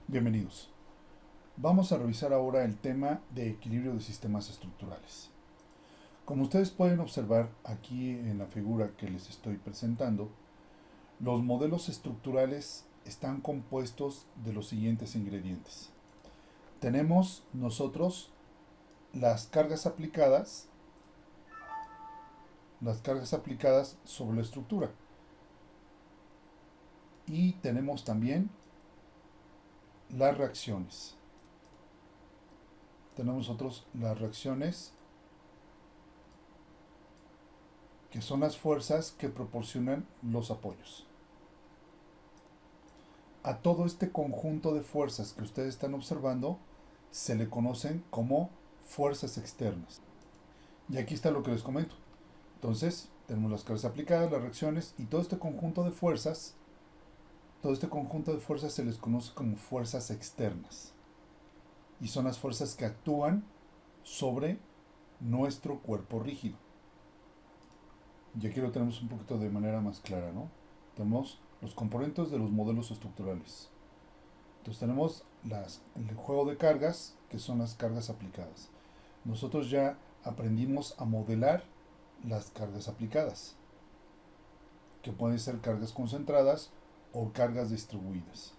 Bienvenidos. Vamos a revisar ahora el tema de equilibrio de sistemas estructurales. Como ustedes pueden observar aquí en la figura que les estoy presentando, los modelos estructurales están compuestos de los siguientes ingredientes. Tenemos nosotros las cargas aplicadas sobre la estructura. Y tenemos también las reacciones. Tenemos nosotros las reacciones, que son las fuerzas que proporcionan los apoyos. A todo este conjunto de fuerzas que ustedes están observando se le conocen como fuerzas externas. Y aquí está lo que les comento. Entonces, tenemos las cargas aplicadas, las reacciones y todo este conjunto de fuerzas se les conoce como fuerzas externas. Y son las fuerzas que actúan sobre nuestro cuerpo rígido. Y aquí lo tenemos un poquito de manera más clara, ¿no? Tenemos los componentes de los modelos estructurales. Entonces tenemos el juego de cargas, que son las cargas aplicadas. Nosotros ya aprendimos a modelar las cargas aplicadas, que pueden ser cargas concentradas o cargas distribuidas.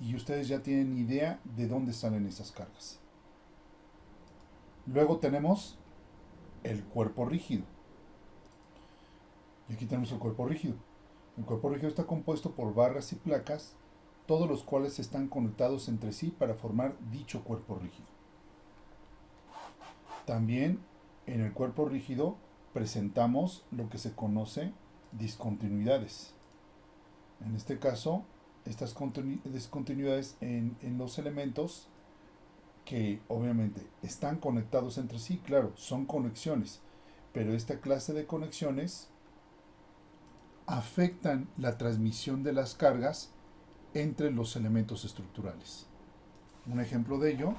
Y ustedes ya tienen idea de dónde salen esas cargas. Luego tenemos el cuerpo rígido. Y aquí tenemos el cuerpo rígido. El cuerpo rígido está compuesto por barras y placas, todos los cuales están conectados entre sí para formar dicho cuerpo rígido. También en el cuerpo rígido presentamos lo que se conoce discontinuidades. En este caso, estas discontinuidades en los elementos que obviamente están conectados entre sí, claro, son conexiones, pero esta clase de conexiones afectan la transmisión de las cargas entre los elementos estructurales. Un ejemplo de ello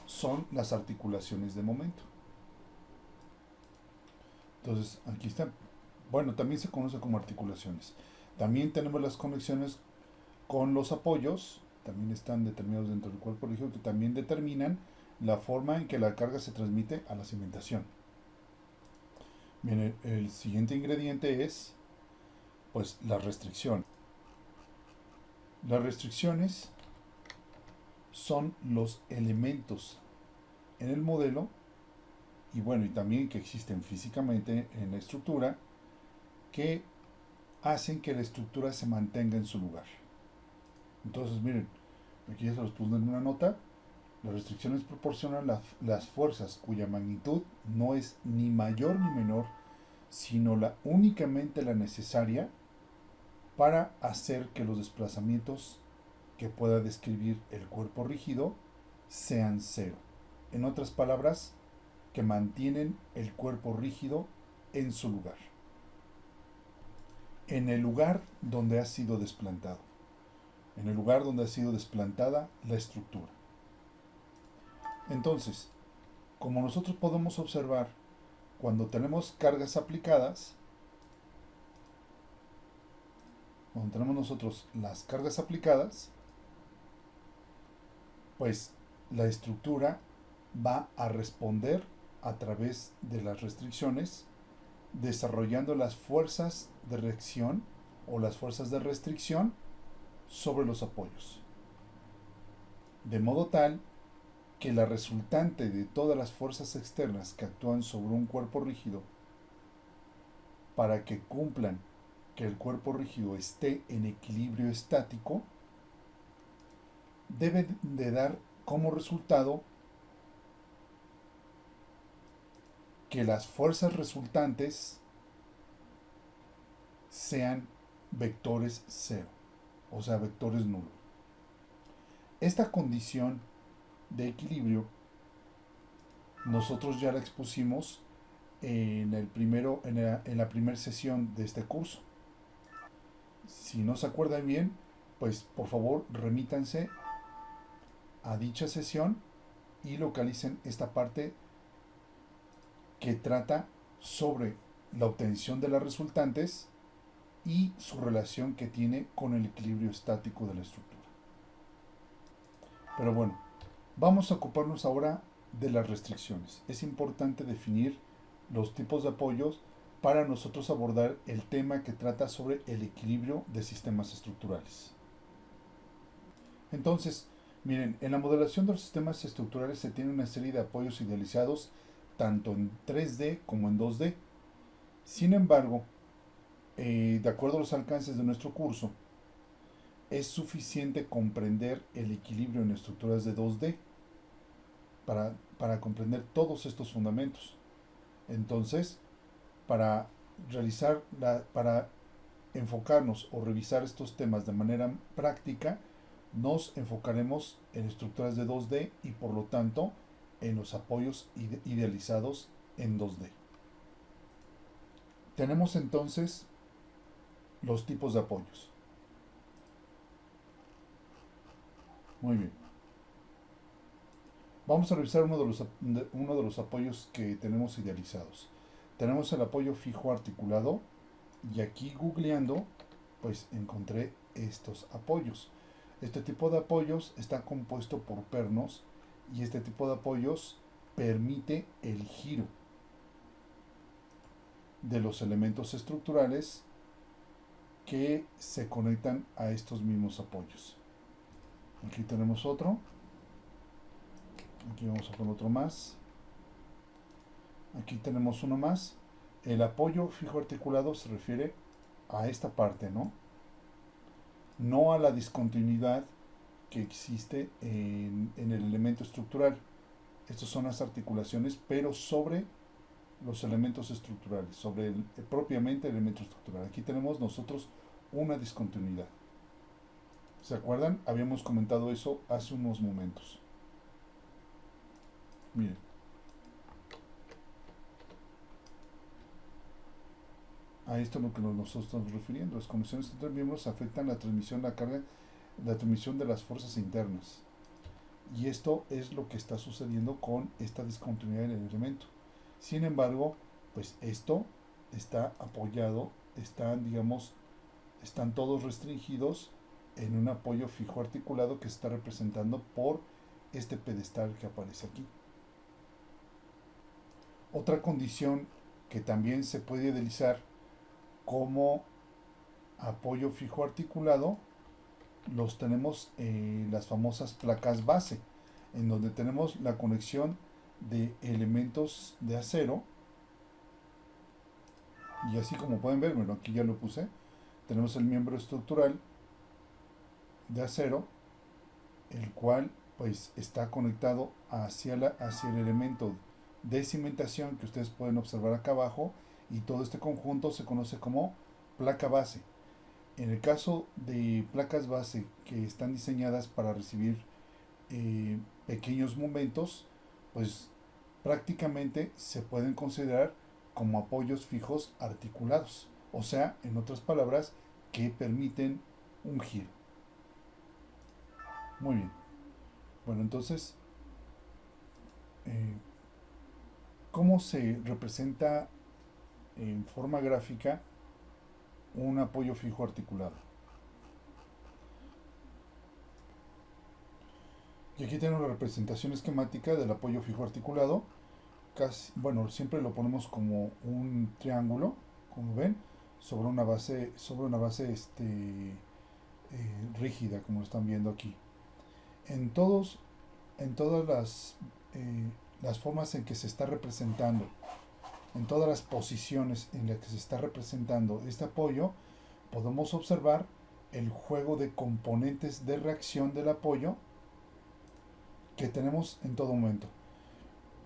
son las articulaciones de momento. Entonces, aquí están. Bueno, también se conoce como articulaciones. También tenemos las conexiones con los apoyos, también están determinados dentro del cuerpo rígido, que también determinan la forma en que la carga se transmite a la cimentación. Bien, el siguiente ingrediente es pues la restricción. Las restricciones son los elementos en el modelo y bueno, y también que existen físicamente en la estructura que hacen que la estructura se mantenga en su lugar. Entonces, miren, aquí ya se los puse en una nota. Las restricciones proporcionan las fuerzas cuya magnitud no es ni mayor ni menor, sino únicamente la necesaria para hacer que los desplazamientos que pueda describir el cuerpo rígido sean cero. En otras palabras, que mantienen el cuerpo rígido en su lugar, en el lugar donde ha sido desplantado, en el lugar donde ha sido desplantada la estructura. Entonces, como nosotros podemos observar, cuando tenemos cargas aplicadas, cuando tenemos nosotros las cargas aplicadas, pues la estructura va a responder a través de las restricciones, desarrollando las fuerzas de reacción o las fuerzas de restricción sobre los apoyos. De modo tal que la resultante de todas las fuerzas externas que actúan sobre un cuerpo rígido para que cumplan que el cuerpo rígido esté en equilibrio estático, deben de dar como resultado que las fuerzas resultantes sean vectores cero, o sea, vectores nulos. Esta condición de equilibrio nosotros ya la expusimos en la primera sesión de este curso. Si no se acuerdan bien, pues por favor remítanse a dicha sesión y localicen esta parte que trata sobre la obtención de las resultantes y su relación que tiene con el equilibrio estático de la estructura. Pero bueno, vamos a ocuparnos ahora de las restricciones. Es importante definir los tipos de apoyos para nosotros abordar el tema que trata sobre el equilibrio de sistemas estructurales. Entonces, miren, en la modelación de los sistemas estructurales se tiene una serie de apoyos idealizados tanto en 3D como en 2D. Sin embargo, de acuerdo a los alcances de nuestro curso, es suficiente comprender el equilibrio en estructuras de 2D para comprender todos estos fundamentos. Entonces, para para enfocarnos o revisar estos temas de manera práctica, nos enfocaremos en estructuras de 2D y por lo tanto en los apoyos idealizados en 2D. Tenemos entonces los tipos de apoyos. Muy bien. Vamos a revisar uno de los apoyos que tenemos idealizados. Tenemos el apoyo fijo articulado y aquí googleando pues encontré estos apoyos. Este tipo de apoyos está compuesto por pernos y este tipo de apoyos permite el giro de los elementos estructurales que se conectan a estos mismos apoyos. Aquí tenemos otro. Aquí vamos a poner otro más. Aquí tenemos uno más. El apoyo fijo articulado se refiere a esta parte, ¿no? No a la discontinuidad que existe en el elemento estructural. Estas son las articulaciones, pero sobre los elementos estructurales, sobre propiamente el elemento estructural. Aquí tenemos nosotros una discontinuidad. ¿Se acuerdan? Habíamos comentado eso hace unos momentos. Miren. A esto es lo que nosotros estamos refiriendo. Las conexiones entre miembros afectan la transmisión, la carga, la transmisión de las fuerzas internas. Y esto es lo que está sucediendo con esta discontinuidad en el elemento. Sin embargo, pues esto está apoyado, están todos restringidos en un apoyo fijo articulado que se está representando por este pedestal que aparece aquí. Otra condición que también se puede idealizar como apoyo fijo articulado los tenemos en las famosas placas base, en donde tenemos la conexión de elementos de acero. Y así como pueden ver, bueno, aquí ya lo puse, tenemos el miembro estructural de acero, el cual pues está conectado hacia el elemento de cimentación que ustedes pueden observar acá abajo, y todo este conjunto se conoce como placa base. En el caso de placas base que están diseñadas para recibir pequeños momentos, pues prácticamente se pueden considerar como apoyos fijos articulados, o sea, en otras palabras, que permiten un giro. Muy bien. Bueno, entonces, ¿cómo se representa en forma gráfica un apoyo fijo articulado? Y aquí tenemos la representación esquemática del apoyo fijo articulado. Bueno, siempre lo ponemos como un triángulo, como ven, sobre una base rígida, como lo están viendo aquí. En todas las formas en que se está representando, en todas las posiciones en las que se está representando este apoyo, podemos observar el juego de componentes de reacción del apoyo que tenemos en todo momento.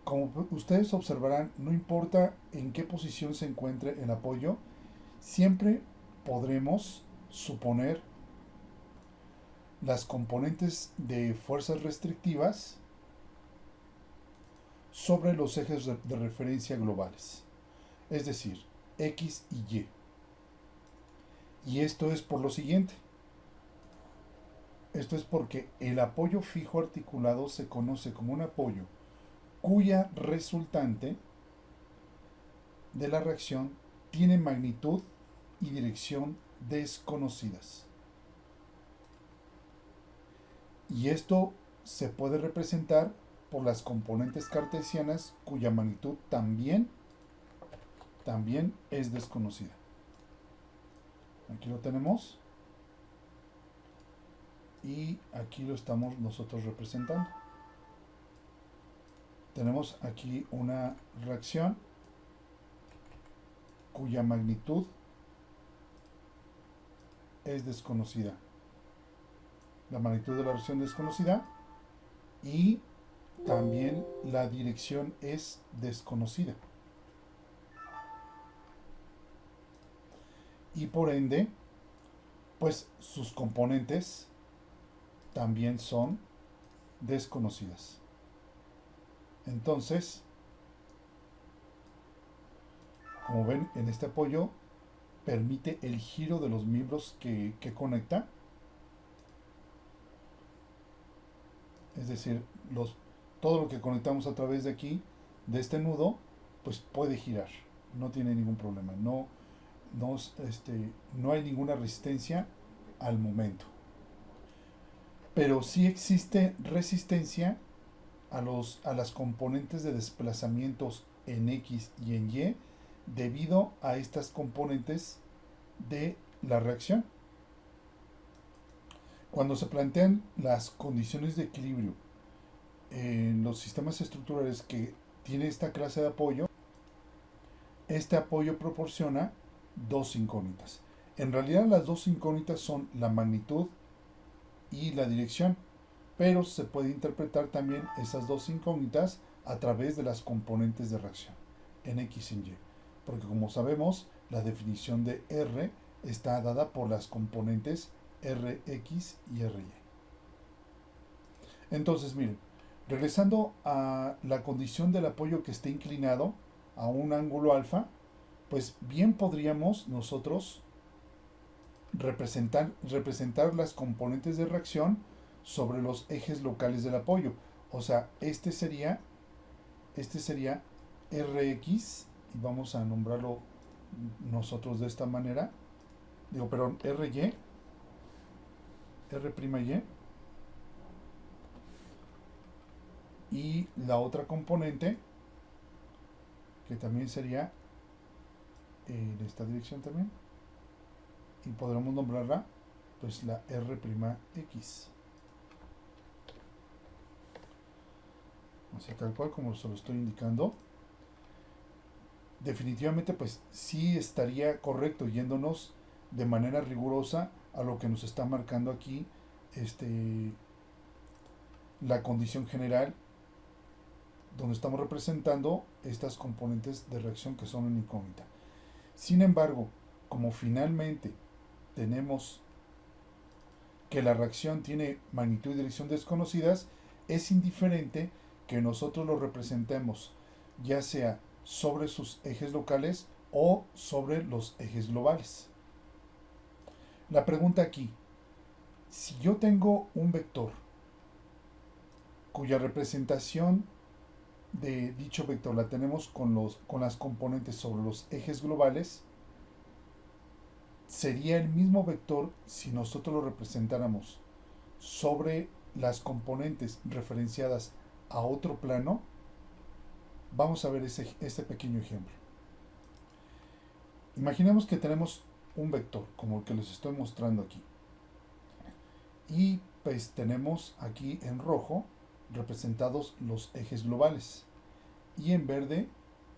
Como ustedes observarán, no importa en qué posición se encuentre el apoyo, siempre podremos suponer las componentes de fuerzas restrictivas sobre los ejes de referencia globales, es decir, X y Y. Y esto es por lo siguiente. Esto es porque el apoyo fijo articulado se conoce como un apoyo cuya resultante de la reacción tiene magnitud y dirección desconocidas. Y esto se puede representar por las componentes cartesianas cuya magnitud también es desconocida. Aquí lo tenemos y aquí lo estamos nosotros representando. Tenemos aquí una reacción cuya magnitud es desconocida. La magnitud de la reacción desconocida y también la dirección es desconocida. Y por ende, pues sus componentes también son desconocidas. Entonces, como ven, en este apoyo permite el giro de los miembros que conecta. Es decir, todo lo que conectamos a través de aquí, de este nudo, pues puede girar. No tiene ningún problema. No hay ninguna resistencia al momento. Pero sí existe resistencia a las componentes de desplazamientos en X y en Y debido a estas componentes de la reacción. Cuando se plantean las condiciones de equilibrio en los sistemas estructurales que tiene esta clase de apoyo, este apoyo proporciona dos incógnitas. En realidad las dos incógnitas son la magnitud y la dirección, pero se puede interpretar también esas dos incógnitas a través de las componentes de reacción en X y en Y, porque como sabemos la definición de R está dada por las componentes Rx y Ry. Entonces miren, regresando a la condición del apoyo que esté inclinado a un ángulo alfa, pues bien podríamos nosotros representar las componentes de reacción sobre los ejes locales del apoyo. O sea, este sería Rx, y vamos a nombrarlo nosotros de esta manera. Ry, R'y, y la otra componente, que también sería en esta dirección también, y podremos nombrarla pues la R'x. Así tal cual como se lo estoy indicando. Definitivamente pues sí estaría correcto yéndonos de manera rigurosa a lo que nos está marcando aquí la condición general, donde estamos representando estas componentes de reacción que son una incógnita. Sin embargo, como finalmente tenemos que la reacción tiene magnitud y dirección desconocidas, es indiferente que nosotros lo representemos ya sea sobre sus ejes locales o sobre los ejes globales. La pregunta aquí, si yo tengo un vector cuya representación de dicho vector la tenemos con las componentes sobre los ejes globales, sería el mismo vector si nosotros lo representáramos sobre las componentes referenciadas a otro plano. Vamos a ver este pequeño ejemplo. Imaginemos que tenemos un vector como el que les estoy mostrando aquí, y pues tenemos aquí en rojo representados los ejes globales y en verde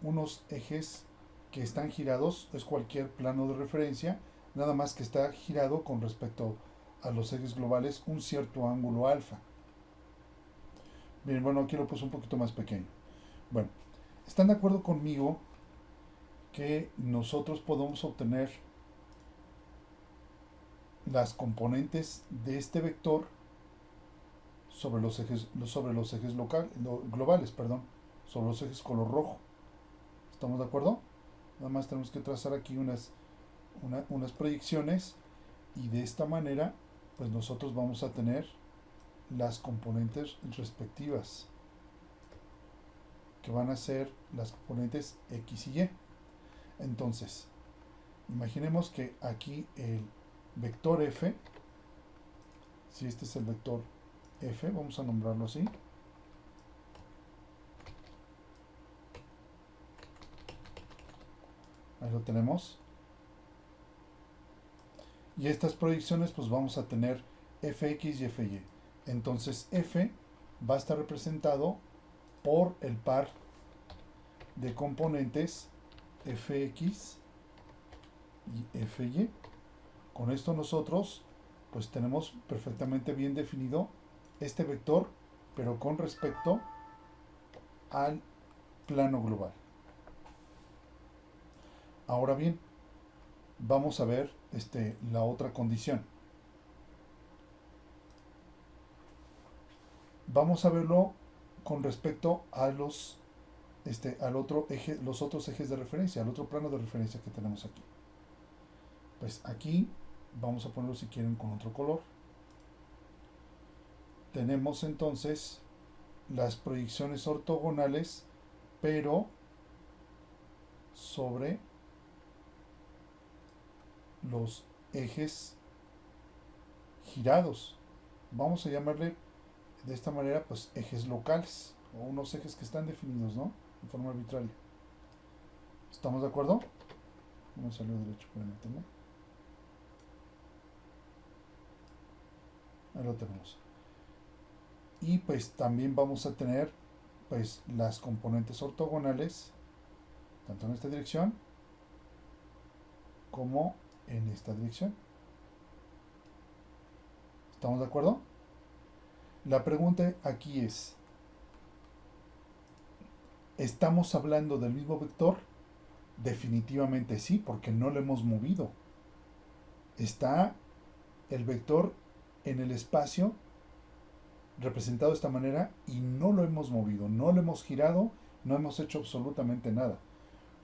unos ejes que están girados. Es cualquier plano de referencia, nada más que está girado con respecto a los ejes globales un cierto ángulo alfa. Bien, bueno, aquí lo puse un poquito más pequeño. Bueno, ¿están de acuerdo conmigo que nosotros podemos obtener las componentes de este vector sobre los ejes globales, sobre los ejes color rojo? ¿Estamos de acuerdo? Nada más tenemos que trazar aquí unas proyecciones, y de esta manera pues nosotros vamos a tener las componentes respectivas, que van a ser las componentes X y Y. Entonces, imaginemos que aquí el vector F, si este es el vector F, vamos a nombrarlo así. Ahí lo tenemos. Y estas proyecciones pues vamos a tener fx y fy. Entonces f va a estar representado por el par de componentes fx y fy. Con esto nosotros pues tenemos perfectamente bien definido este vector, pero con respecto al plano global. Ahora bien, vamos a ver la otra condición. Vamos a verlo con respecto a al otro eje, los otros ejes de referencia, al otro plano de referencia que tenemos aquí. Pues aquí vamos a ponerlo si quieren con otro color. Tenemos entonces las proyecciones ortogonales, pero sobre los ejes girados. Vamos a llamarle de esta manera pues ejes locales, o unos ejes que están definidos, ¿no? De forma arbitraria. ¿Estamos de acuerdo? No salió derecho, permítanme. Ahí lo tenemos. Y pues también vamos a tener pues las componentes ortogonales, tanto en esta dirección como en esta dirección. ¿Estamos de acuerdo? La pregunta aquí es, ¿estamos hablando del mismo vector? Definitivamente sí, porque no lo hemos movido. Está el vector en el espacio representado de esta manera y no lo hemos movido, no lo hemos girado, no hemos hecho absolutamente nada.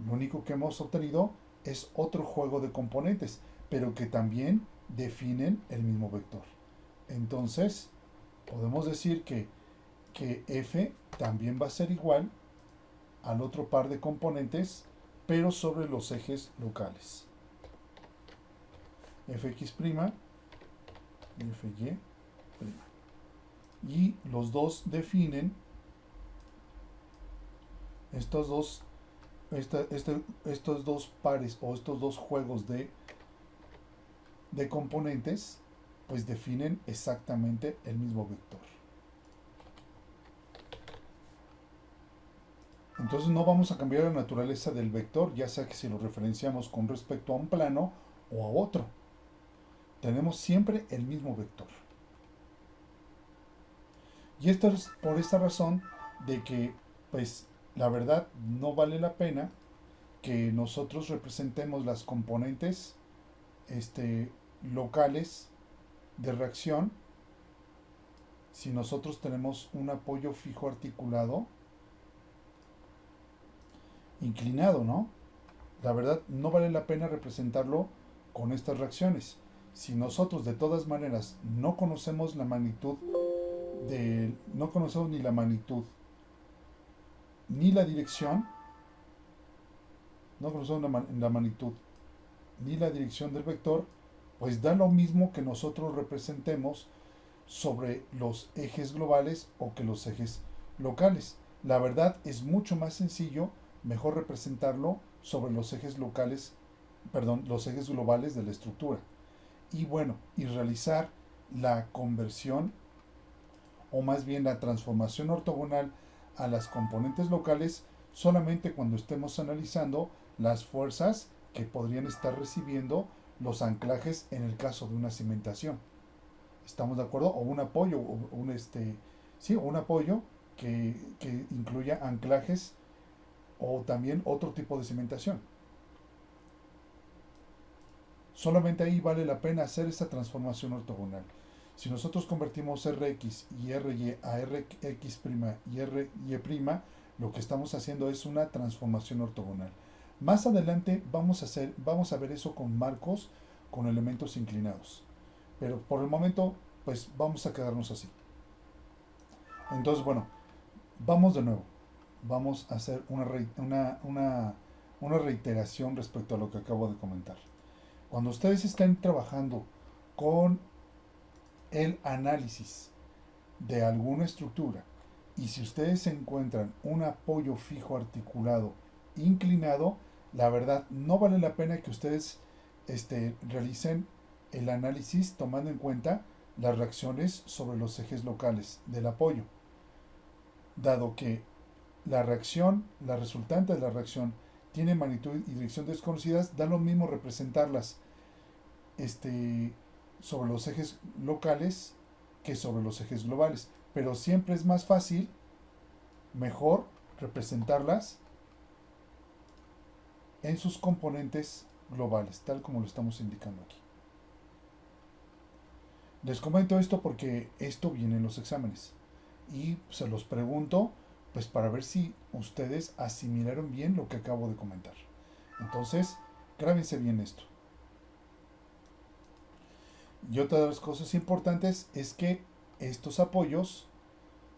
Lo único que hemos obtenido es otro juego de componentes, pero que también definen el mismo vector. Entonces, podemos decir que f también va a ser igual al otro par de componentes, pero sobre los ejes locales. Fx' y Fy'. Y los dos definen estos dos pares o estos dos juegos de componentes, pues definen exactamente el mismo vector. Entonces no vamos a cambiar la naturaleza del vector, ya sea que si lo referenciamos con respecto a un plano o a otro. Tenemos siempre el mismo vector. Y esto es por esta razón de que, pues, la verdad no vale la pena que nosotros representemos las componentes locales de reacción si nosotros tenemos un apoyo fijo articulado inclinado, ¿no? La verdad no vale la pena representarlo con estas reacciones. Si nosotros de todas maneras no conocemos la magnitud no conocemos ni la magnitud ni la dirección, no conocemos la magnitud ni la dirección del vector, pues da lo mismo que nosotros representemos sobre los ejes globales o que los ejes locales. La verdad es mucho más sencillo, mejor representarlo sobre los ejes locales, perdón, los ejes globales de la estructura. Y bueno, y realizar la conversión o más bien la transformación ortogonal a las componentes locales solamente cuando estemos analizando las fuerzas que podrían estar recibiendo los anclajes en el caso de una cimentación. ¿Estamos de acuerdo? O un apoyo, un apoyo que incluya anclajes o también otro tipo de cimentación. Solamente ahí vale la pena hacer esta transformación ortogonal. Si nosotros convertimos Rx y Ry a Rx' y Ry', lo que estamos haciendo es una transformación ortogonal. Más adelante vamos a ver eso con marcos, con elementos inclinados. Pero por el momento, pues vamos a quedarnos así. Entonces, bueno, vamos de nuevo. Vamos a hacer una reiteración respecto a lo que acabo de comentar. Cuando ustedes estén trabajando con el análisis de alguna estructura y si ustedes encuentran un apoyo fijo articulado inclinado, la verdad no vale la pena que ustedes realicen el análisis tomando en cuenta las reacciones sobre los ejes locales del apoyo, dado que la resultante de la reacción tiene magnitud y dirección desconocidas, da lo mismo representarlas sobre los ejes locales que sobre los ejes globales, pero siempre es más fácil, mejor representarlas en sus componentes globales, tal como lo estamos indicando aquí. Les comento esto porque esto viene en los exámenes y se los pregunto pues para ver si ustedes asimilaron bien lo que acabo de comentar. Entonces, grábense bien esto. Y otra de las cosas importantes es que estos apoyos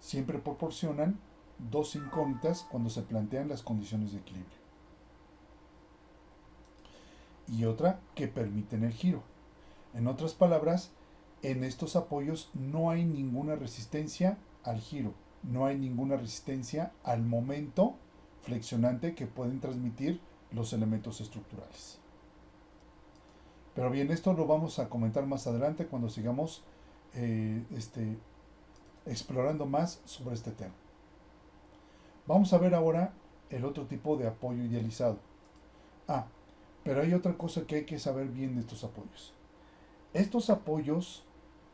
siempre proporcionan dos incógnitas cuando se plantean las condiciones de equilibrio. Y otra que permiten el giro. En otras palabras, en estos apoyos no hay ninguna resistencia al giro, no hay ninguna resistencia al momento flexionante que pueden transmitir los elementos estructurales. Pero bien, esto lo vamos a comentar más adelante cuando sigamos explorando más sobre este tema. Vamos a ver ahora el otro tipo de apoyo idealizado. Pero hay otra cosa que hay que saber bien de estos apoyos. Estos apoyos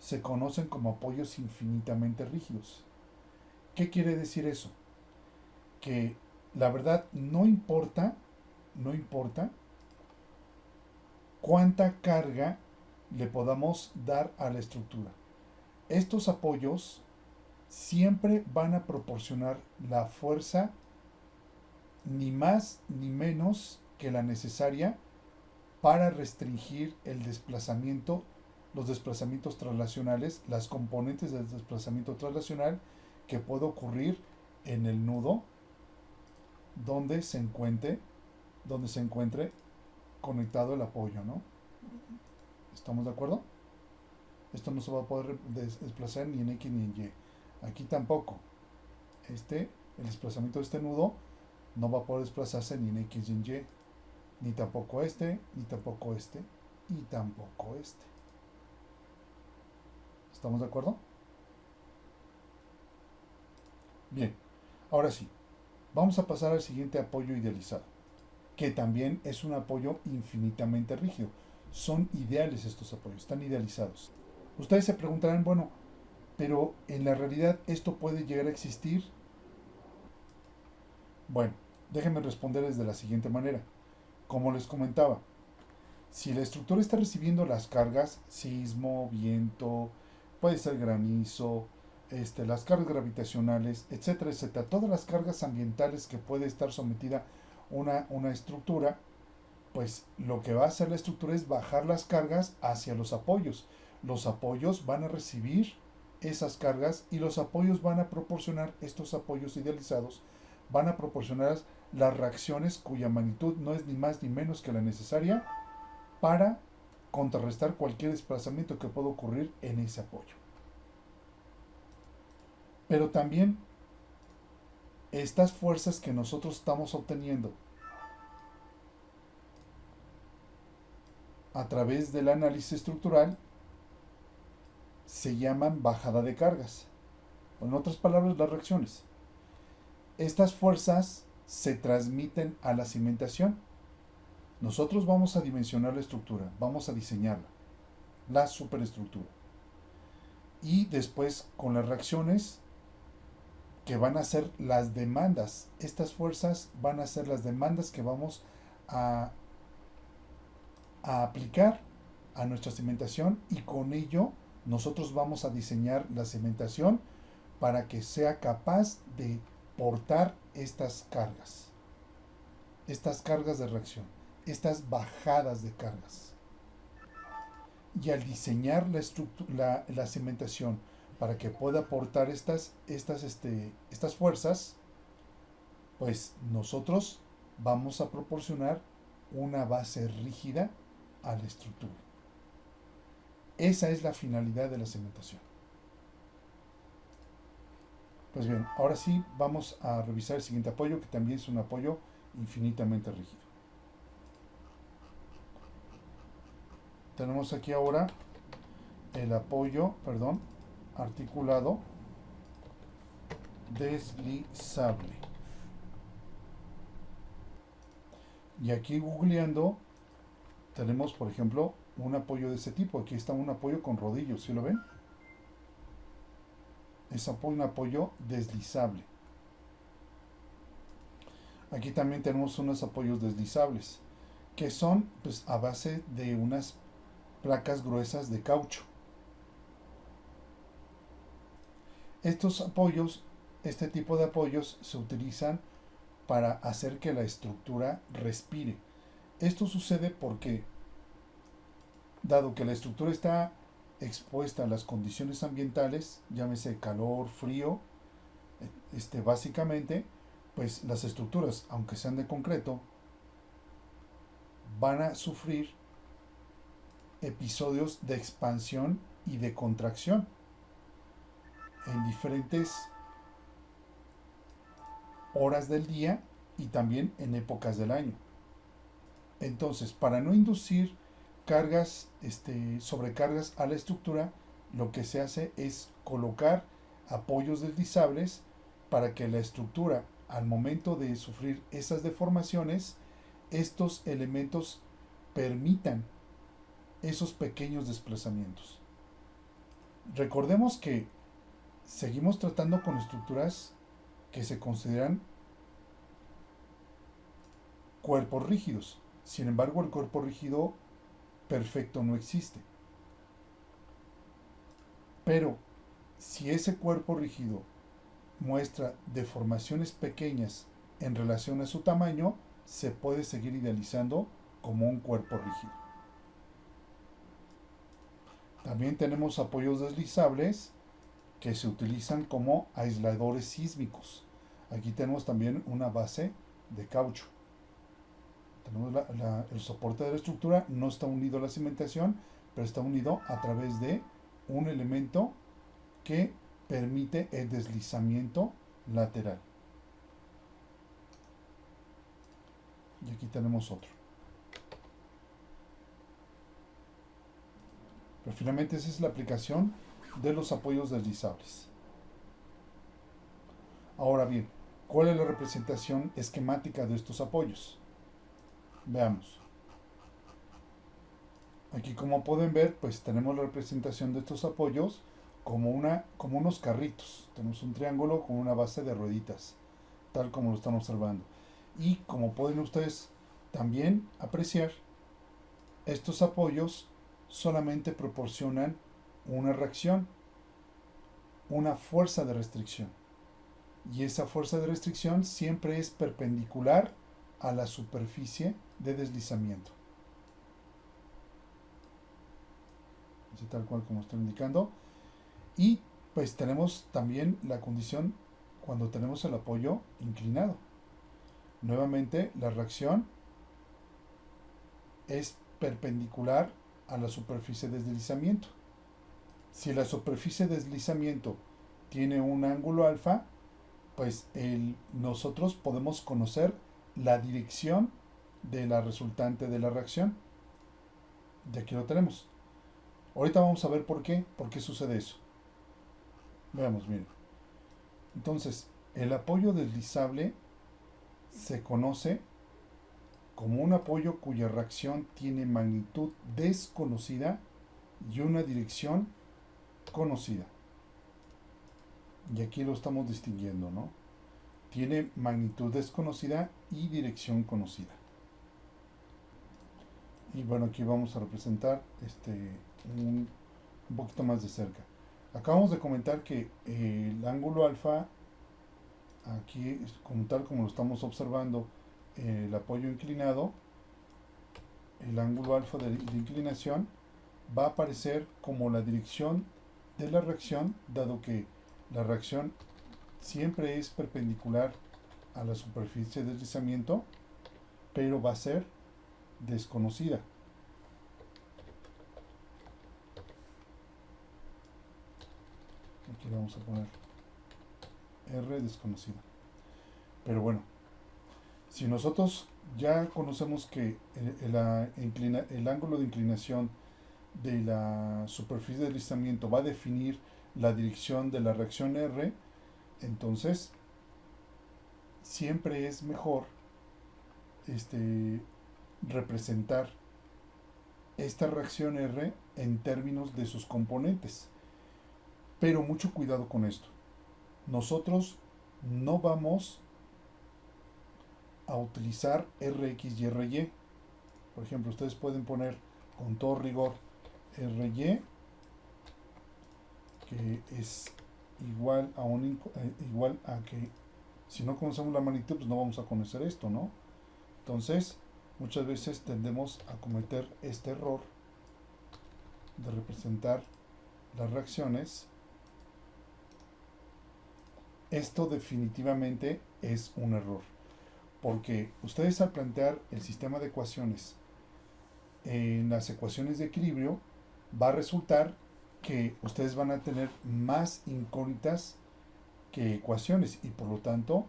se conocen como apoyos infinitamente rígidos. ¿Qué quiere decir eso? Que la verdad no importa cuánta carga le podamos dar a la estructura. Estos apoyos siempre van a proporcionar la fuerza ni más ni menos que la necesaria para restringir el desplazamiento, los desplazamientos traslacionales, las componentes del desplazamiento traslacional que puede ocurrir en el nudo donde se encuentre conectado el apoyo, ¿no? ¿Estamos de acuerdo? Esto no se va a poder desplazar ni en X ni en Y. Aquí tampoco. El desplazamiento de este nudo no va a poder desplazarse ni en X ni en Y. Ni tampoco ni tampoco y tampoco este. ¿Estamos de acuerdo? Bien, ahora sí, vamos a pasar al siguiente apoyo idealizado, que también es un apoyo infinitamente rígido. Son ideales estos apoyos, están idealizados. Ustedes se preguntarán, bueno, pero en la realidad esto puede llegar a existir. Bueno, déjenme responderles de la siguiente manera. Como les comentaba, si la estructura está recibiendo las cargas, sismo, viento, puede ser granizo, las cargas gravitacionales, etcétera, etcétera, todas las cargas ambientales que puede estar sometida una estructura, pues lo que va a hacer la estructura es bajar las cargas hacia los apoyos. Los apoyos van a recibir esas cargas y los apoyos van a proporcionar, estos apoyos idealizados, van a proporcionar las reacciones cuya magnitud no es ni más ni menos que la necesaria para contrarrestar cualquier desplazamiento que pueda ocurrir en ese apoyo. Pero también estas fuerzas que nosotros estamos obteniendo a través del análisis estructural se llaman bajada de cargas. O en otras palabras, las reacciones. Estas fuerzas se transmiten a la cimentación. Nosotros vamos a dimensionar la estructura, vamos a diseñarla, la superestructura. Y después con las reacciones que van a ser las demandas, estas fuerzas van a ser las demandas que vamos a aplicar a nuestra cimentación y con ello nosotros vamos a diseñar la cimentación para que sea capaz de portar estas cargas de reacción, estas bajadas de cargas. Y al diseñar la cimentación para que pueda aportar estas fuerzas, pues nosotros vamos a proporcionar una base rígida a la estructura. Esa es la finalidad de la cimentación. Pues bien, ahora sí vamos a revisar el siguiente apoyo, que también es un apoyo infinitamente rígido. Tenemos aquí ahora el apoyo, articulado deslizable. Y aquí googleando tenemos, por ejemplo, un apoyo de ese tipo. Aquí está un apoyo con rodillos, ¿sí lo ven? Es un apoyo deslizable. Aquí también tenemos unos apoyos deslizables, que son pues, a base de unas placas gruesas de caucho. Estos apoyos, este tipo de apoyos se utilizan para hacer que la estructura respire. Esto sucede porque, dado que la estructura está expuesta a las condiciones ambientales, llámese calor, frío, básicamente, pues las estructuras, aunque sean de concreto, van a sufrir episodios de expansión y de contracción en diferentes horas del día y también en épocas del año. Entonces, para no inducir cargas, sobrecargas a la estructura, lo que se hace es colocar apoyos deslizables para que la estructura, al momento de sufrir esas deformaciones, estos elementos permitan esos pequeños desplazamientos. Recordemos que seguimos tratando con estructuras que se consideran cuerpos rígidos. Sin embargo, el cuerpo rígido perfecto no existe. Pero si ese cuerpo rígido muestra deformaciones pequeñas en relación a su tamaño, se puede seguir idealizando como un cuerpo rígido. También tenemos apoyos deslizables que se utilizan como aisladores sísmicos. Aquí tenemos también una base de caucho. Tenemos el soporte de la estructura, no está unido a la cimentación, pero está unido a través de un elemento que permite el deslizamiento lateral. Y aquí tenemos otro. Pero finalmente esa es la aplicación de los apoyos deslizables. Ahora bien, ¿cuál es la representación esquemática de estos apoyos? Veamos. Aquí, como pueden ver, pues tenemos la representación de estos apoyos como unos carritos. Tenemos un triángulo con una base de rueditas, tal como lo están observando. Y como pueden ustedes también apreciar, estos apoyos solamente proporcionan una reacción, una fuerza de restricción. Y esa fuerza de restricción siempre es perpendicular a la superficie de deslizamiento. Así tal cual como estoy indicando. Y pues tenemos también la condición cuando tenemos el apoyo inclinado. Nuevamente la reacción es perpendicular a la superficie de deslizamiento. Si la superficie de deslizamiento tiene un ángulo alfa, pues nosotros podemos conocer la dirección de la resultante de la reacción. Y aquí lo tenemos. Ahorita vamos a ver por qué sucede eso. Veamos, miren. Entonces, el apoyo deslizable se conoce como un apoyo cuya reacción tiene magnitud desconocida y una dirección conocida. Y aquí lo estamos distinguiendo, ¿no? Tiene magnitud desconocida y dirección conocida. Y bueno, aquí vamos a representar un poquito más de cerca. Acabamos de comentar que el ángulo alfa, aquí como tal como lo estamos observando, el apoyo inclinado, el ángulo alfa de inclinación va a aparecer como la dirección de la reacción, dado que la reacción siempre es perpendicular a la superficie de deslizamiento, pero va a ser desconocida. Aquí vamos a poner R desconocida. Pero bueno, si nosotros ya conocemos que el ángulo de inclinación de la superficie de deslizamiento va a definir la dirección de la reacción R, entonces siempre es mejor representar esta reacción R en términos de sus componentes. Pero mucho cuidado con esto. Nosotros no vamos a utilizar Rx y Ry. Por ejemplo, ustedes pueden poner con todo rigor Ry, que es igual a que si no conocemos la magnitud, pues no vamos a conocer esto, ¿no? Entonces, muchas veces tendemos a cometer este error de representar las reacciones. Esto definitivamente es un error, porque ustedes al plantear el sistema de ecuaciones en las ecuaciones de equilibrio, va a resultar que ustedes van a tener más incógnitas que ecuaciones y por lo tanto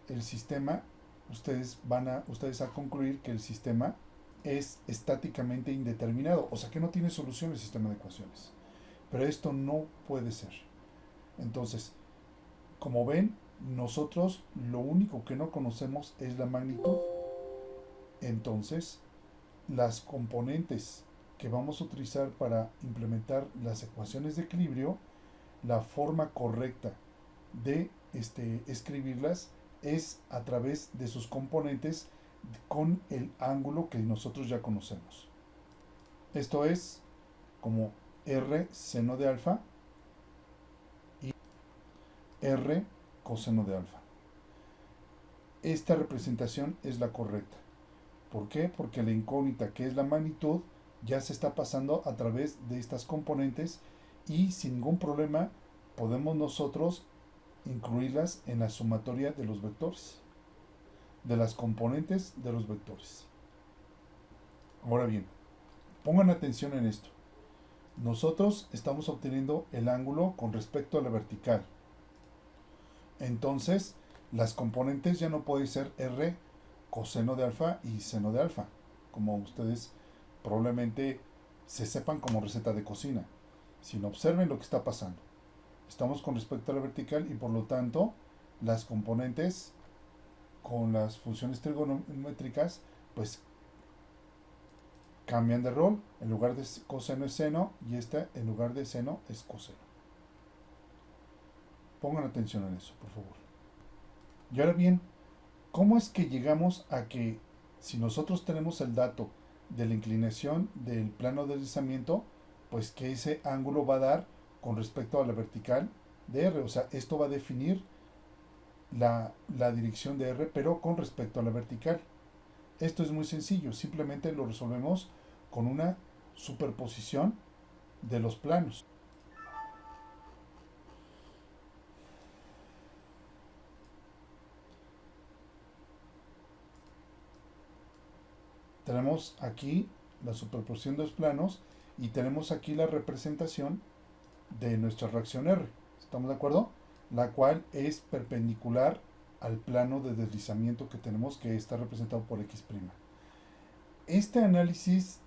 el sistema, ustedes a concluir que el sistema es estáticamente indeterminado, o sea que no tiene solución el sistema de ecuaciones. Pero esto no puede ser. Entonces, como ven, nosotros lo único que no conocemos es la magnitud. Entonces, las componentes que vamos a utilizar para implementar las ecuaciones de equilibrio, la forma correcta de escribirlas es a través de sus componentes con el ángulo que nosotros ya conocemos. Esto es como R seno de alfa y R coseno de alfa. Esta representación es la correcta. ¿Por qué? Porque la incógnita, que es la magnitud, ya se está pasando a través de estas componentes y sin ningún problema podemos nosotros incluirlas en la sumatoria de los vectores, de las componentes de los vectores. Ahora bien, pongan atención en esto. Nosotros estamos obteniendo el ángulo con respecto a la vertical. Entonces, las componentes ya no pueden ser R coseno de alfa y seno de alfa, como ustedes probablemente se sepan como receta de cocina, sino observen lo que está pasando. Estamos con respecto a la vertical y por lo tanto las componentes con las funciones trigonométricas pues cambian de rol. En lugar de coseno es seno y esta en lugar de seno es coseno. Pongan atención en eso, por favor. Y ahora bien, ¿cómo es que llegamos a que si nosotros tenemos el dato de la inclinación del plano de deslizamiento, pues que ese ángulo va a dar con respecto a la vertical de R? O sea, esto va a definir la dirección de R, pero con respecto a la vertical. Esto es muy sencillo, simplemente lo resolvemos con una superposición de los planos. Tenemos aquí la superposición de los planos y tenemos aquí la representación de nuestra reacción R. ¿Estamos de acuerdo? La cual es perpendicular al plano de deslizamiento que tenemos, que está representado por X'. Este análisis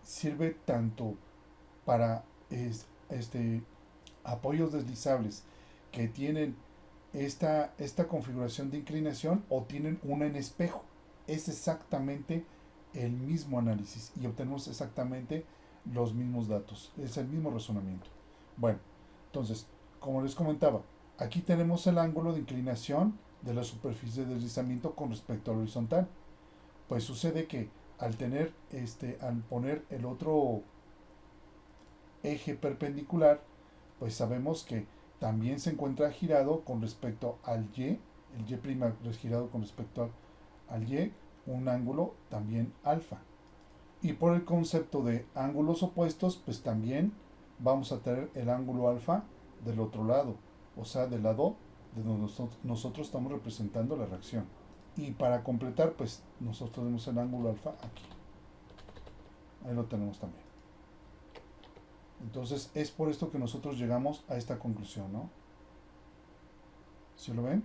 sirve tanto para apoyos deslizables que tienen esta configuración de inclinación o tienen una en espejo. Es exactamente el mismo análisis y obtenemos exactamente los mismos datos. Es el mismo razonamiento. Bueno, entonces, como les comentaba, aquí tenemos el ángulo de inclinación de la superficie de deslizamiento con respecto al horizontal. Pues sucede que al poner el otro eje perpendicular, pues sabemos que también se encuentra girado con respecto al Y, el Y' es girado con respecto al Y, un ángulo también alfa. Y por el concepto de ángulos opuestos, pues también vamos a tener el ángulo alfa del otro lado, o sea, del lado de donde nosotros estamos representando la reacción. Y para completar, pues nosotros tenemos el ángulo alfa aquí. Ahí lo tenemos también. Entonces es por esto que nosotros llegamos a esta conclusión, ¿no? ¿Sí lo ven?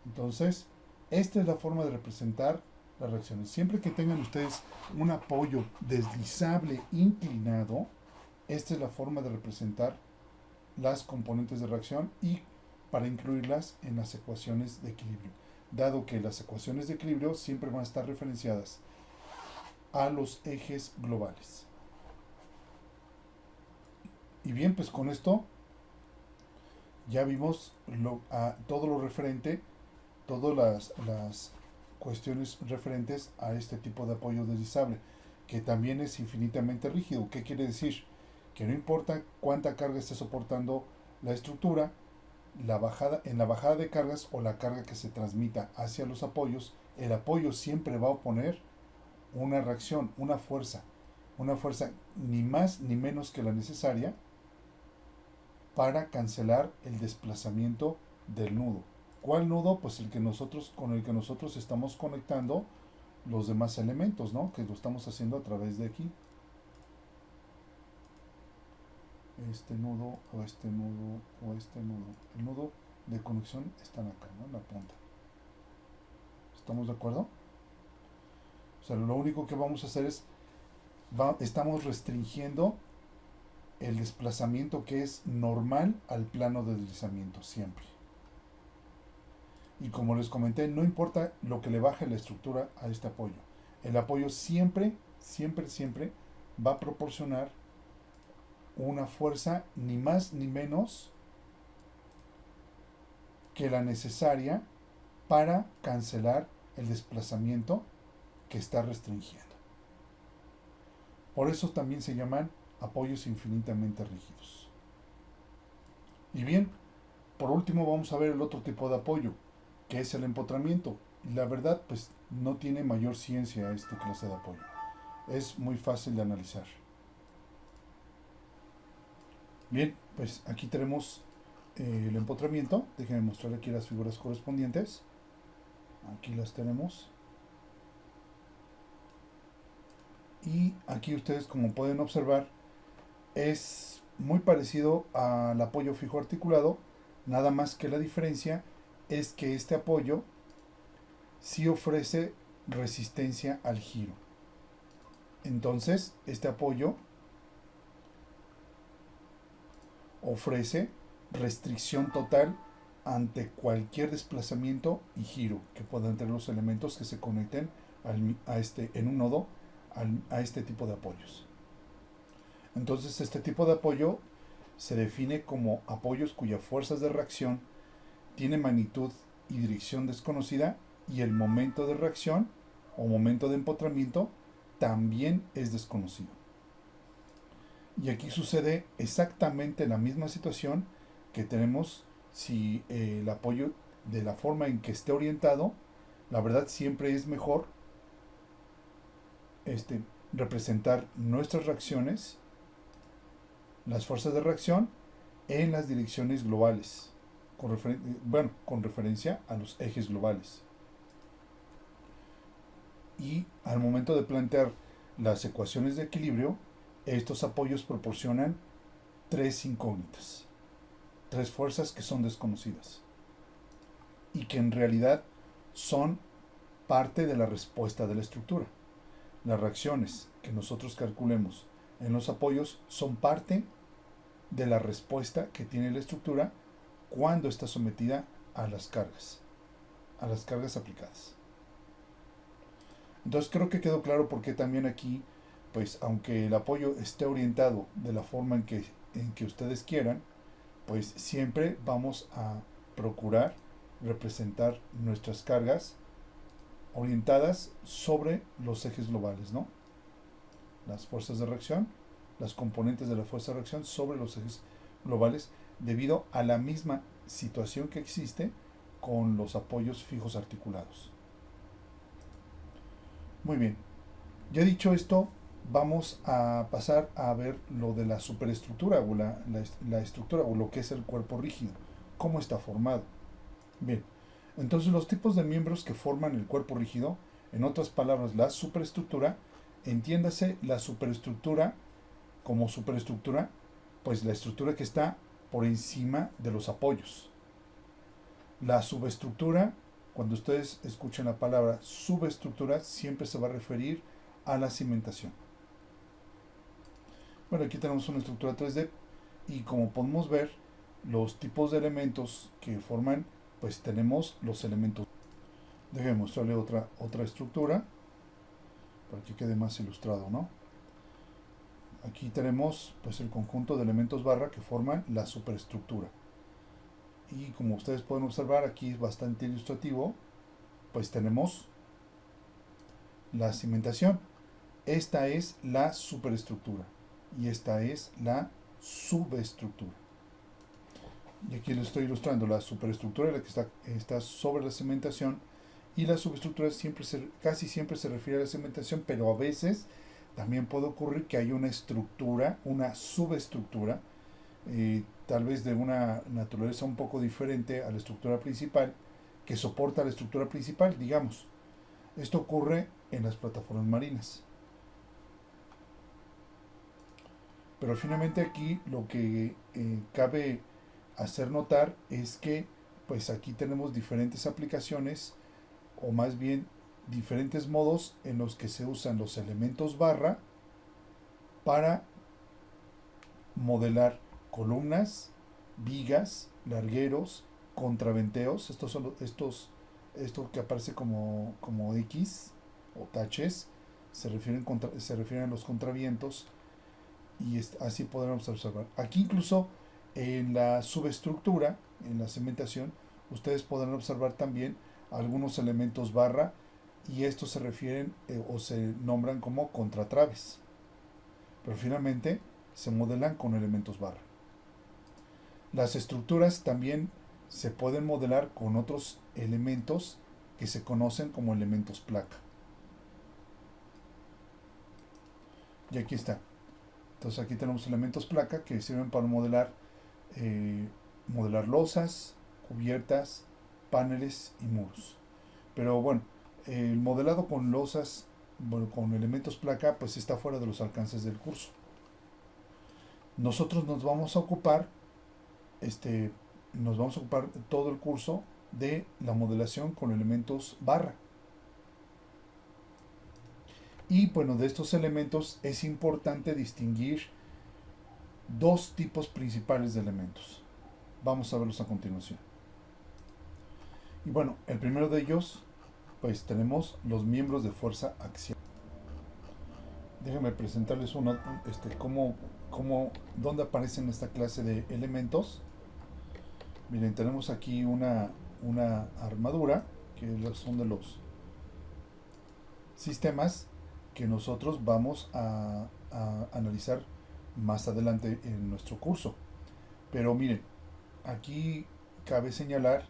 Entonces, esta es la forma de representar las reacciones. Siempre que tengan ustedes un apoyo deslizable inclinado, esta es la forma de representar las componentes de reacción y para incluirlas en las ecuaciones de equilibrio, dado que las ecuaciones de equilibrio siempre van a estar referenciadas a los ejes globales. Y bien, pues con esto ya vimos todo lo referente, todas las cuestiones referentes a este tipo de apoyo deslizable, que también es infinitamente rígido. ¿Qué quiere decir? Que no importa cuánta carga esté soportando la estructura, en la bajada de cargas o la carga que se transmita hacia los apoyos, el apoyo siempre va a oponer una reacción, una fuerza ni más ni menos que la necesaria para cancelar el desplazamiento del nudo. ¿Cuál nudo? Pues con el que nosotros estamos conectando los demás elementos, ¿no? Que lo estamos haciendo a través de aquí. Este nudo o este nudo o este nudo. El nudo de conexión están acá, ¿no? En la punta. ¿Estamos de acuerdo? O sea, lo único que vamos a hacer es estamos restringiendo el desplazamiento que es normal al plano de deslizamiento siempre. Y como les comenté, no importa lo que le baje la estructura a este apoyo. El apoyo siempre va a proporcionar una fuerza ni más ni menos que la necesaria para cancelar el desplazamiento que está restringiendo. Por eso también se llaman apoyos infinitamente rígidos. Y bien, por último vamos a ver el otro tipo de apoyo, que es el empotramiento. Y la verdad, pues no tiene mayor ciencia esta clase de apoyo. Es muy fácil de analizar. Bien, pues aquí tenemos el empotramiento. Déjenme mostrar aquí las figuras correspondientes. Aquí las tenemos. Y aquí ustedes, como pueden observar, es muy parecido al apoyo fijo articulado, nada más que la diferencia es que este apoyo sí ofrece resistencia al giro. Entonces, este apoyo ofrece restricción total ante cualquier desplazamiento y giro que puedan tener los elementos que se conecten en un nodo a este tipo de apoyos. Entonces, este tipo de apoyo se define como apoyos cuyas fuerzas de reacción tienen magnitud y dirección desconocida y el momento de reacción o momento de empotramiento también es desconocido. Y aquí sucede exactamente la misma situación que tenemos si el apoyo de la forma en que esté orientado, la verdad siempre es mejor representar nuestras reacciones, las fuerzas de reacción, en las direcciones globales, con referencia a los ejes globales. Y al momento de plantear las ecuaciones de equilibrio, estos apoyos proporcionan tres incógnitas, tres fuerzas que son desconocidas y que en realidad son parte de la respuesta de la estructura. Las reacciones que nosotros calculemos en los apoyos son parte de la respuesta que tiene la estructura cuando está sometida a las cargas aplicadas. Entonces creo que quedó claro por qué también aquí, pues aunque el apoyo esté orientado de la forma en que ustedes quieran, pues siempre vamos a procurar representar nuestras cargas orientadas sobre los ejes globales, ¿no? Las fuerzas de reacción, las componentes de la fuerza de reacción sobre los ejes globales, debido a la misma situación que existe con los apoyos fijos articulados. Muy bien, ya dicho esto, vamos a pasar a ver lo de la superestructura o la estructura o lo que es el cuerpo rígido, cómo está formado. Bien, entonces los tipos de miembros que forman el cuerpo rígido, en otras palabras, la superestructura, entiéndase la superestructura como superestructura, pues la estructura que está por encima de los apoyos. La subestructura, cuando ustedes escuchen la palabra subestructura, siempre se va a referir a la cimentación. Bueno, aquí tenemos una estructura 3D y como podemos ver, los tipos de elementos que forman, pues tenemos los elementos. Déjenme mostrarle otra estructura para que quede más ilustrado, ¿no? Aquí tenemos pues el conjunto de elementos barra que forman la superestructura. Y como ustedes pueden observar, aquí es bastante ilustrativo, pues tenemos la cimentación. Esta es la superestructura y esta es la subestructura. Y aquí les estoy ilustrando la superestructura, la que está sobre la cimentación, y la subestructura casi siempre se refiere a la cimentación, pero a veces también puede ocurrir que hay una estructura, una subestructura, tal vez de una naturaleza un poco diferente a la estructura principal, que soporta la estructura principal, digamos. Esto ocurre en las plataformas marinas. Pero finalmente aquí lo que cabe hacer notar es que pues aquí tenemos diferentes aplicaciones, o más bien diferentes modos en los que se usan los elementos barra para modelar columnas, vigas, largueros, contraventeos. Esto que aparece como X o taches se refieren a los contravientos, y así podremos observar. Aquí incluso en la subestructura, en la cimentación, ustedes podrán observar también algunos elementos barra, y estos se refieren o se nombran como contratraves. Pero finalmente se modelan con elementos barra. Las estructuras también se pueden modelar con otros elementos que se conocen como elementos placa. Y aquí está. Entonces aquí tenemos elementos placa que sirven para modelar losas, cubiertas, paneles y muros. Pero bueno, el modelado con losas, bueno, con elementos placa, pues está fuera de los alcances del curso. Nosotros nos vamos a ocupar todo el curso de la modelación con elementos barra. Y bueno, de estos elementos es importante distinguir dos tipos principales de elementos. Vamos a verlos a continuación. Y bueno, el primero de ellos, pues tenemos los miembros de fuerza axial. Déjenme presentarles dónde aparecen esta clase de elementos. Miren, tenemos aquí una armadura, que son de los sistemas que nosotros vamos a analizar más adelante en nuestro curso. Pero miren, aquí cabe señalar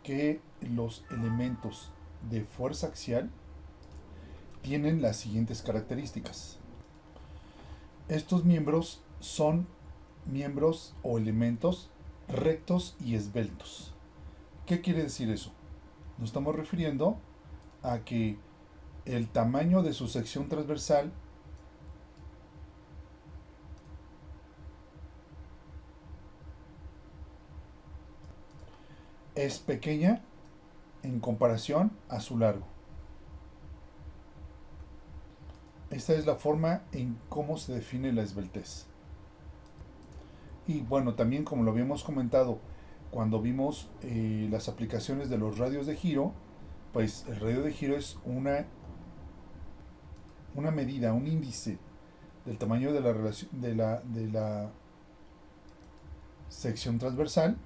que los elementos de fuerza axial tienen las siguientes características. Estos miembros son miembros o elementos rectos y esbeltos. ¿Qué quiere decir eso? Nos estamos refiriendo a que el tamaño de su sección transversal es pequeña en comparación a su largo. Esta es la forma en cómo se define la esbeltez. Y bueno, también como lo habíamos comentado cuando vimos las aplicaciones de los radios de giro, pues el radio de giro es una medida, un índice del tamaño de la sección transversal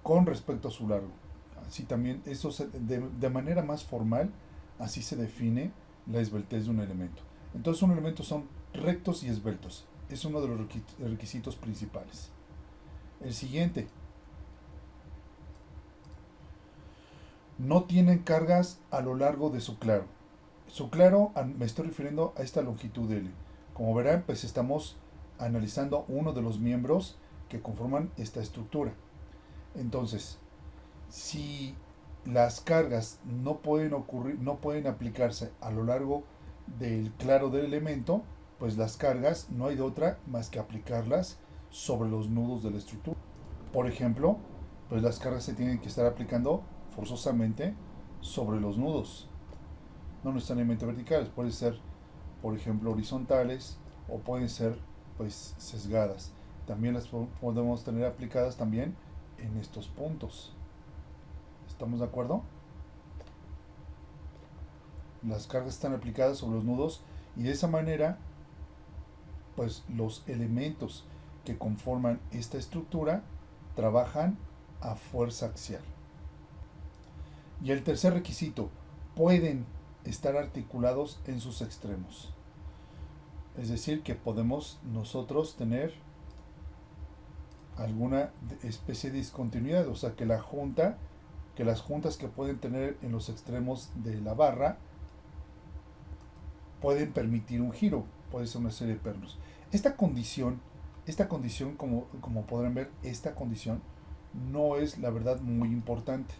con respecto a su largo. Así también, de manera más formal, así se define la esbeltez de un elemento. Entonces un elemento son rectos y esbeltos. Es uno de los requisitos principales. El siguiente: no tienen cargas a lo largo de su claro. Su claro, me estoy refiriendo a esta longitud L. Como verán, pues estamos analizando uno de los miembros que conforman esta estructura. Entonces, si las cargas no pueden aplicarse a lo largo del claro del elemento, pues las cargas no hay de otra más que aplicarlas sobre los nudos de la estructura. Por ejemplo, pues las cargas se tienen que estar aplicando forzosamente sobre los nudos, no necesariamente verticales, pueden ser, por ejemplo, horizontales o pueden ser pues sesgadas. También las podemos tener aplicadas también en estos puntos. ¿Estamos de acuerdo? Las cargas están aplicadas sobre los nudos y de esa manera pues los elementos que conforman esta estructura trabajan a fuerza axial. Y el tercer requisito, pueden estar articulados en sus extremos. Es decir, que podemos nosotros tener alguna especie de discontinuidad, o sea que las juntas que pueden tener en los extremos de la barra pueden permitir un giro, puede ser una serie de pernos. Esta condición como podrán ver, esta condición no es la verdad muy importante.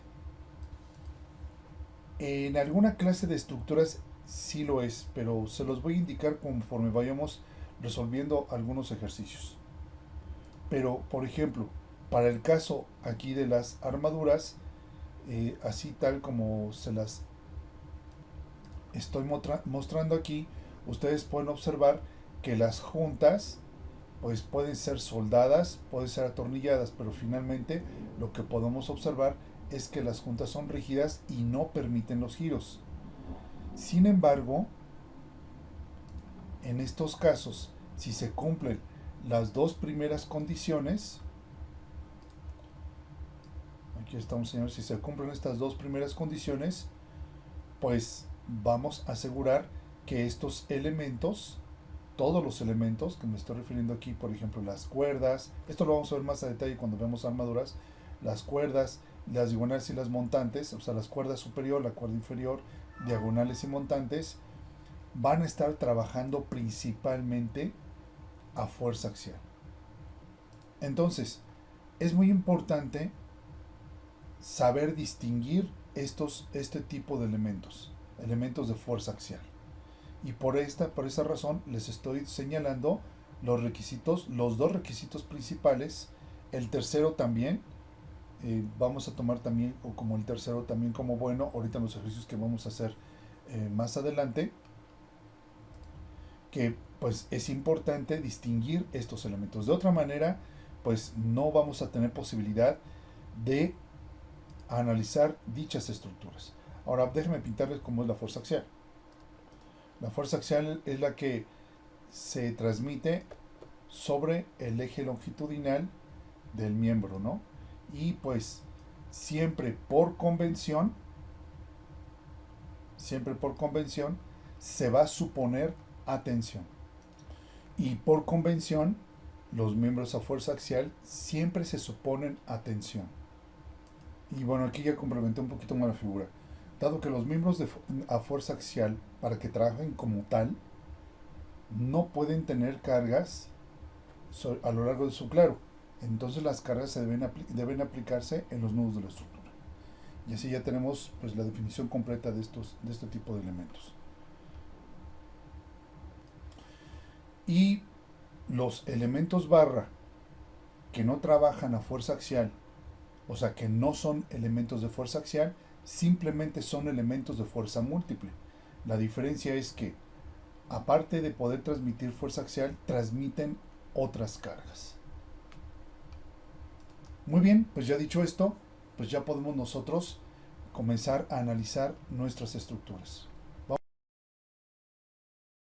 En alguna clase de estructuras sí lo es, pero se los voy a indicar conforme vayamos resolviendo algunos ejercicios. Pero, por ejemplo, para el caso aquí de las armaduras, así tal como se las estoy mostrando aquí, ustedes pueden observar que las juntas pues pueden ser soldadas, pueden ser atornilladas, pero finalmente lo que podemos observar es que las juntas son rígidas y no permiten los giros. Sin embargo, en estos casos, si se cumplen las dos primeras condiciones, aquí estamos, señores, si se cumplen estas dos primeras condiciones, pues vamos a asegurar que estos elementos, todos los elementos que me estoy refiriendo aquí, por ejemplo las cuerdas, esto lo vamos a ver más a detalle cuando vemos armaduras, las cuerdas, las diagonales y las montantes, o sea las cuerdas superior, la cuerda inferior, diagonales y montantes, van a estar trabajando principalmente a fuerza axial. Entonces, es muy importante saber distinguir este tipo de elementos de fuerza axial. Y por esa razón les estoy señalando los requisitos, los dos requisitos principales, el tercero también, vamos a tomar también como el tercero también como bueno, ahorita en los ejercicios que vamos a hacer más adelante, que pues es importante distinguir estos elementos. De otra manera, pues no vamos a tener posibilidad de analizar dichas estructuras. Ahora déjenme pintarles cómo es la fuerza axial. La fuerza axial es la que se transmite sobre el eje longitudinal del miembro, ¿no? Y pues siempre por convención se va a suponer atención. Y por convención, los miembros a fuerza axial siempre se suponen a tensión. Y bueno, aquí ya complementé un poquito más la figura. Dado que los miembros a fuerza axial, para que trabajen como tal, no pueden tener cargas a lo largo de su claro. Entonces las cargas deben aplicarse en los nudos de la estructura. Y así ya tenemos pues la definición completa de este tipo de elementos. Y los elementos barra que no trabajan a fuerza axial, o sea que no son elementos de fuerza axial, simplemente son elementos de fuerza múltiple. La diferencia es que, aparte de poder transmitir fuerza axial, transmiten otras cargas. Muy bien, pues ya dicho esto, pues ya podemos nosotros comenzar a analizar nuestras estructuras.